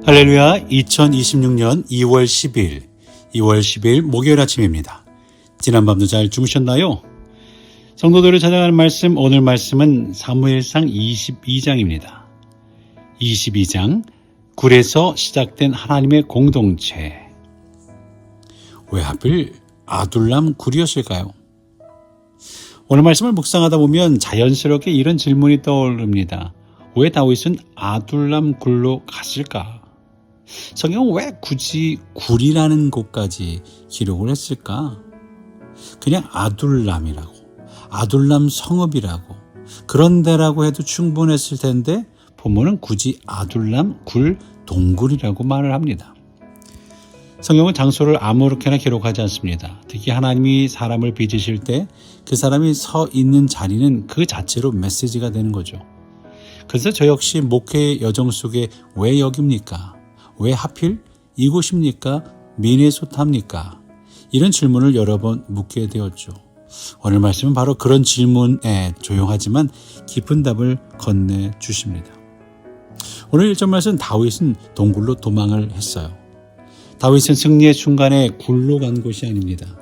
할렐루야. 2026년 2월 10일 목요일 아침입니다. 지난밤도 잘 주무셨나요? 성도들을 찾아가는 말씀, 오늘 말씀은 사무엘상 22장입니다. 22장, 굴에서 시작된 하나님의 공동체. 왜 하필 아둘람 굴이었을까요? 오늘 말씀을 묵상하다 보면 자연스럽게 이런 질문이 떠오릅니다. 왜 다윗은 아둘람 굴로 갔을까? 성경은 왜 굳이 굴이라는 곳까지 기록을 했을까? 그냥 아둘람이라고, 아둘람 성읍이라고, 그런 데라고 해도 충분했을 텐데 본문은 굳이 아둘람 굴 동굴이라고 말을 합니다. 성경은 장소를 아무렇게나 기록하지 않습니다. 특히 하나님이 사람을 빚으실 때 그 사람이 서 있는 자리는 그 자체로 메시지가 되는 거죠. 그래서 저 역시 목회의 여정 속에 왜 여기입니까? 왜 하필 이곳입니까? 미네소타입니까? 이런 질문을 여러 번 묻게 되었죠. 오늘 말씀은 바로 그런 질문에 조용하지만 깊은 답을 건네주십니다. 오늘 1절 말씀, 다윗은 동굴로 도망을 했어요. 다윗은 승리의 순간에 굴로 간 곳이 아닙니다.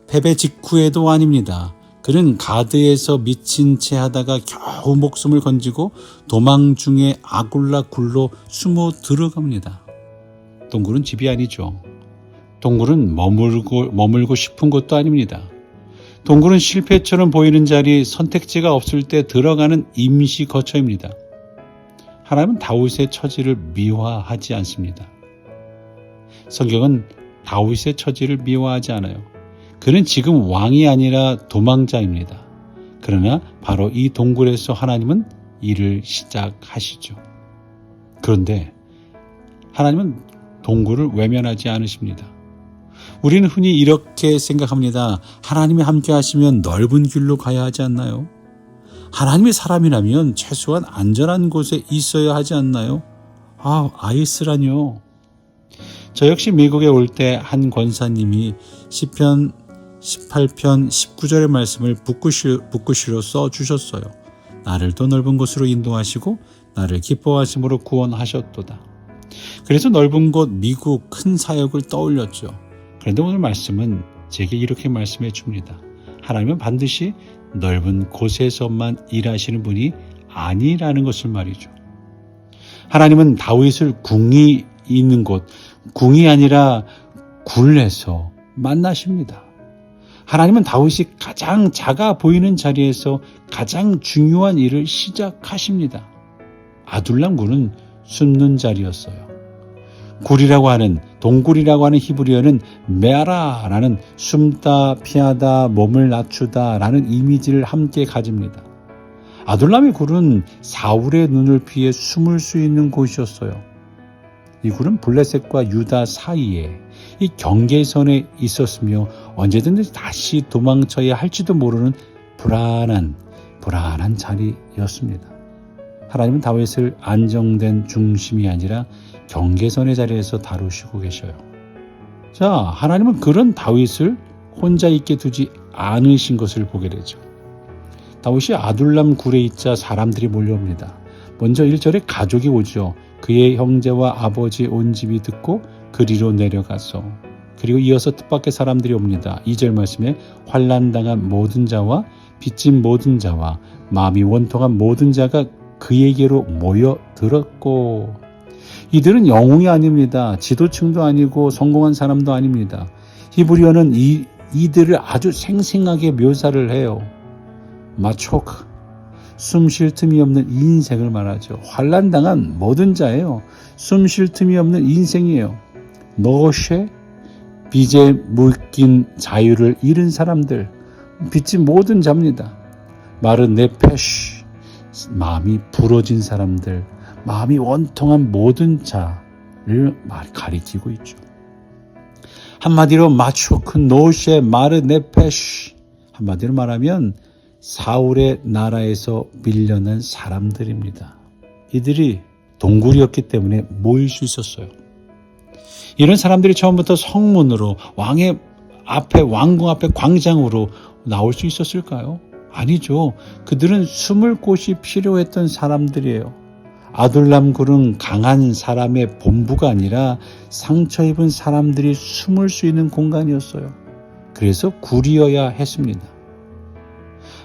패배 직후에도 아닙니다. 그는 가드에서 미친 채 하다가 겨우 목숨을 건지고 도망 중에 아굴라 굴로 숨어 들어갑니다. 동굴은 집이 아니죠. 동굴은 머물고 싶은 곳도 아닙니다. 동굴은 실패처럼 보이는 자리, 선택지가 없을 때 들어가는 임시 거처입니다. 하나님은 다윗의 처지를 미화하지 않습니다. 성경은 다윗의 처지를 미화하지 않아요. 그는 지금 왕이 아니라 도망자입니다. 그러나 바로 이 동굴에서 하나님은 일을 시작하시죠. 그런데 하나님은 동굴을 외면하지 않으십니다. 우리는 흔히 이렇게 생각합니다. 하나님이 함께 하시면 넓은 길로 가야 하지 않나요? 하나님의 사람이라면 최소한 안전한 곳에 있어야 하지 않나요? 아이스라뇨. 저 역시 미국에 올 때 한 권사님이 시편 18편 19절의 말씀을 붓글씨로 써주셨어요. 나를 더 넓은 곳으로 인도하시고 나를 기뻐하심으로 구원하셨도다. 그래서 넓은 곳 미국 큰 사역을 떠올렸죠. 그런데 오늘 말씀은 제게 이렇게 말씀해 줍니다. 하나님은 반드시 넓은 곳에서만 일하시는 분이 아니라는 것을 말이죠. 하나님은 다윗을 궁이 있는 곳, 궁이 아니라 굴에서 만나십니다. 하나님은 다윗이 가장 작아 보이는 자리에서 가장 중요한 일을 시작하십니다. 아둘람 굴은 숨는 자리였어요. 굴이라고 하는, 동굴이라고 하는 히브리어는 메아라라는 숨다, 피하다, 몸을 낮추다 라는 이미지를 함께 가집니다. 아둘람의 굴은 사울의 눈을 피해 숨을 수 있는 곳이었어요. 이 굴은 블레셋과 유다 사이에 이 경계선에 있었으며 언제든지 다시 도망쳐야 할지도 모르는 불안한 자리였습니다. 하나님은 다윗을 안정된 중심이 아니라 경계선의 자리에서 다루시고 계셔요. 자, 하나님은 그런 다윗을 혼자 있게 두지 않으신 것을 보게 되죠. 다윗이 아둘람 굴에 있자 사람들이 몰려옵니다. 먼저 1절에 가족이 오죠. 그의 형제와 아버지 온 집이 듣고 그리로 내려가서, 그리고 이어서 뜻밖의 사람들이 옵니다. 2절 말씀에 환난당한 모든 자와 빚진 모든 자와 마음이 원통한 모든 자가 그에게로 모여들었고, 이들은 영웅이 아닙니다. 지도층도 아니고 성공한 사람도 아닙니다. 히브리어는 이들을 아주 생생하게 묘사를 해요. 마초크, 숨 쉴 틈이 없는 인생을 말하죠. 환난당한 모든 자예요. 숨 쉴 틈이 없는 인생이에요. 노쉐, 빚에 묶인 자유를 잃은 사람들, 빚진 모든 자입니다. 마른 네페쉬, 마음이 부러진 사람들, 마음이 원통한 모든 자를 가리키고 있죠. 한마디로 마초크, 노쉐, 마르 네페쉬, 한마디로 말하면 사울의 나라에서 밀려난 사람들입니다. 이들이 동굴이었기 때문에 모일 수 있었어요. 이런 사람들이 처음부터 성문으로 왕궁 앞에 광장으로 나올 수 있었을까요? 아니죠. 그들은 숨을 곳이 필요했던 사람들이에요. 아둘람 굴은 강한 사람의 본부가 아니라 상처 입은 사람들이 숨을 수 있는 공간이었어요. 그래서 굴이어야 했습니다.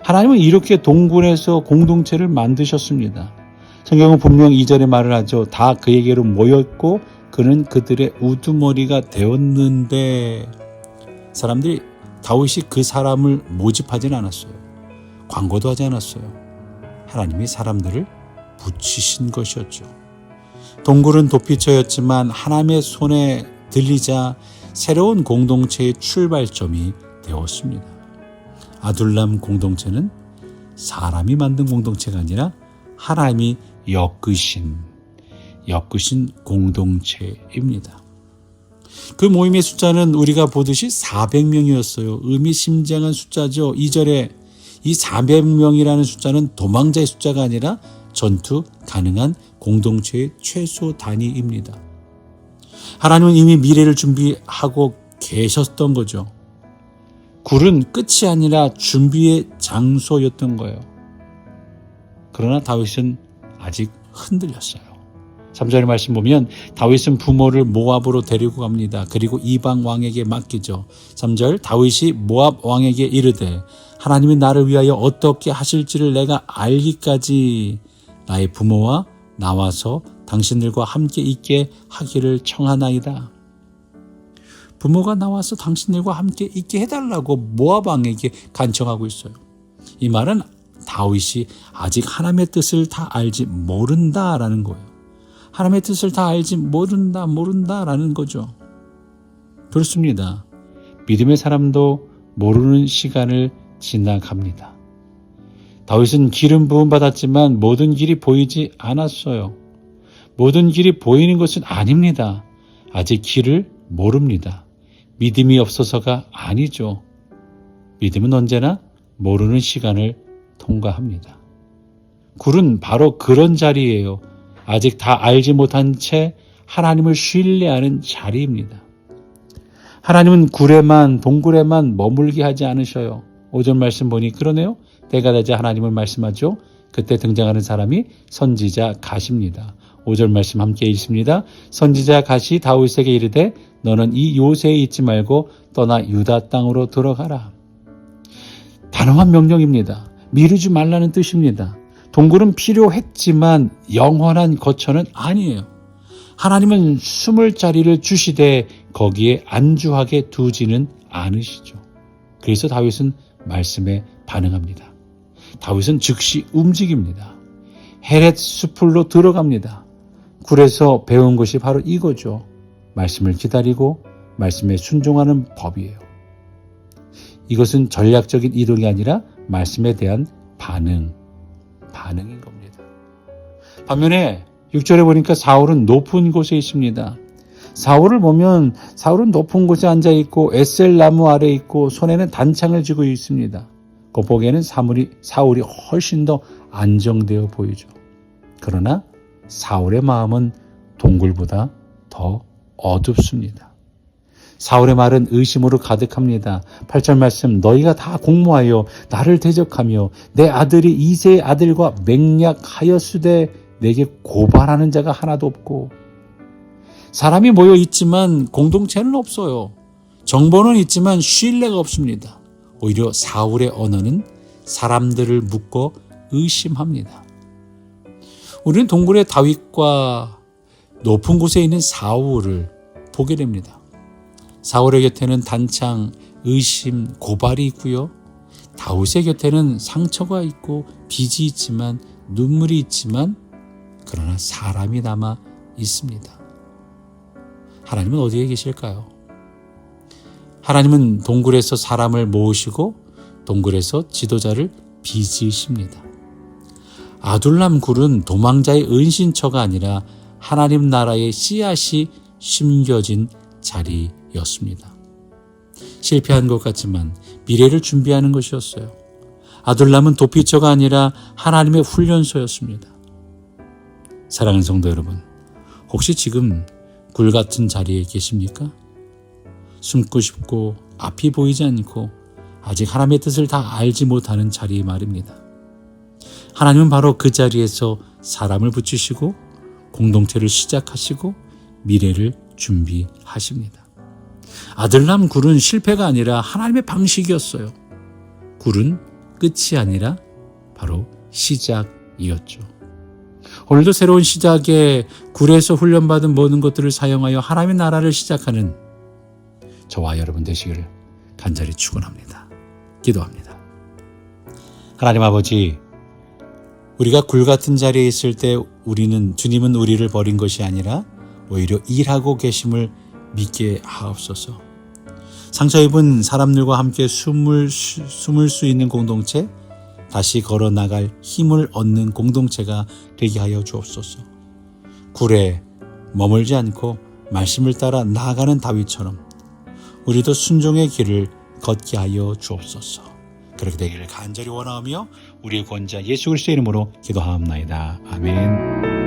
하나님은 이렇게 동굴에서 공동체를 만드셨습니다. 성경은 분명 2절에 말을 하죠. 다 그에게로 모였고 그는 그들의 우두머리가 되었는데, 사람들이 다윗이 그 사람을 모집하진 않았어요. 광고도 하지 않았어요. 하나님이 사람들을 붙이신 것이었죠. 동굴은 도피처였지만 하나님의 손에 들리자 새로운 공동체의 출발점이 되었습니다. 아둘람 공동체는 사람이 만든 공동체가 아니라 하나님이 엮으신 공동체입니다. 그 모임의 숫자는 우리가 보듯이 400명이었어요. 의미심장한 숫자죠. 2절에 이 400명이라는 숫자는 도망자의 숫자가 아니라 전투 가능한 공동체의 최소 단위입니다. 하나님은 이미 미래를 준비하고 계셨던 거죠. 굴은 끝이 아니라 준비의 장소였던 거예요. 그러나 다윗은 아직 흔들렸어요. 3절의 말씀 보면 다윗은 부모를 모압으로 데리고 갑니다. 그리고 이방 왕에게 맡기죠. 3절, 다윗이 모압 왕에게 이르되 하나님이 나를 위하여 어떻게 하실지를 내가 알기까지 나의 부모와 나와서 당신들과 함께 있게 하기를 청하나이다. 부모가 나와서 당신들과 함께 있게 해달라고 모압 왕에게 간청하고 있어요. 이 말은 다윗이 아직 하나님의 뜻을 다 알지 모른다라는 거예요. 하나님의 뜻을 다 알지 모른다라는 거죠. 그렇습니다. 믿음의 사람도 모르는 시간을 지나갑니다. 다윗은 기름 부음 받았지만 모든 길이 보이지 않았어요. 모든 길이 보이는 것은 아닙니다. 아직 길을 모릅니다. 믿음이 없어서가 아니죠. 믿음은 언제나 모르는 시간을 통과합니다. 굴은 바로 그런 자리예요. 아직 다 알지 못한 채 하나님을 신뢰하는 자리입니다. 하나님은 동굴에만 머물게 하지 않으셔요. 5절 말씀 보니 그러네요. 때가 되자 하나님을 말씀하죠. 그때 등장하는 사람이 선지자 갓입니다. 5절 말씀 함께 읽습니다. 선지자 갓이 다윗에게 이르되 너는 이 요새에 있지 말고 떠나 유다 땅으로 들어가라. 단호한 명령입니다. 미루지 말라는 뜻입니다. 동굴은 필요했지만 영원한 거처는 아니에요. 하나님은 숨을 자리를 주시되 거기에 안주하게 두지는 않으시죠. 그래서 다윗은 말씀에 반응합니다. 다윗은 즉시 움직입니다. 헤렛 수풀로 들어갑니다. 굴에서 배운 것이 바로 이거죠. 말씀을 기다리고 말씀에 순종하는 법이에요. 이것은 전략적인 이동이 아니라 말씀에 대한 반응인 겁니다. 반면에 6절에 보니까 사울은 높은 곳에 있습니다. 사울을 보면 사울은 높은 곳에 앉아 있고 에셀 나무 아래 있고 손에는 단창을 쥐고 있습니다. 겉보기에는 사울이 훨씬 더 안정되어 보이죠. 그러나 사울의 마음은 동굴보다 더 어둡습니다. 사울의 말은 의심으로 가득합니다. 8절 말씀, 너희가 다 공모하여 나를 대적하며 내 아들이 이새의 아들과 맹약하였으되 내게 고발하는 자가 하나도 없고. 사람이 모여 있지만 공동체는 없어요. 정보는 있지만 신뢰가 없습니다. 오히려 사울의 언어는 사람들을 묶어 의심합니다. 우리는 동굴의 다윗과 높은 곳에 있는 사울을 보게 됩니다. 사울의 곁에는 단창, 의심, 고발이 있고요. 다윗의 곁에는 상처가 있고 빚이 있지만 눈물이 있지만 그러나 사람이 남아 있습니다. 하나님은 어디에 계실까요? 하나님은 동굴에서 사람을 모으시고 동굴에서 지도자를 빚으십니다. 아둘람 굴은 도망자의 은신처가 아니라 하나님 나라의 씨앗이 심겨진 자리였습니다. 실패한 것 같지만 미래를 준비하는 것이었어요. 아둘람은 도피처가 아니라 하나님의 훈련소였습니다. 사랑하는 성도 여러분, 혹시 지금 굴 같은 자리에 계십니까? 숨고 싶고 앞이 보이지 않고 아직 하나님의 뜻을 다 알지 못하는 자리 말입니다. 하나님은 바로 그 자리에서 사람을 붙이시고 공동체를 시작하시고 미래를 준비하십니다. 아들남 굴은 실패가 아니라 하나님의 방식이었어요. 굴은 끝이 아니라 바로 시작이었죠. 오늘도 새로운 시작에 굴에서 훈련받은 모든 것들을 사용하여 하나님의 나라를 시작하는 저와 여러분 되시기를 간절히 축원합니다. 기도합니다. 하나님 아버지, 우리가 굴 같은 자리에 있을 때 주님은 우리를 버린 것이 아니라 오히려 일하고 계심을 믿게 하옵소서. 상처 입은 사람들과 함께 숨을 수 있는 공동체, 다시 걸어 나갈 힘을 얻는 공동체가 되게 하여 주옵소서. 굴에 머물지 않고 말씀을 따라 나아가는 다윗처럼 우리도 순종의 길을 걷게 하여 주옵소서. 그렇게 되기를 간절히 원하며 우리의 구원자 예수 그리스도의 이름으로 기도하옵나이다. 아멘.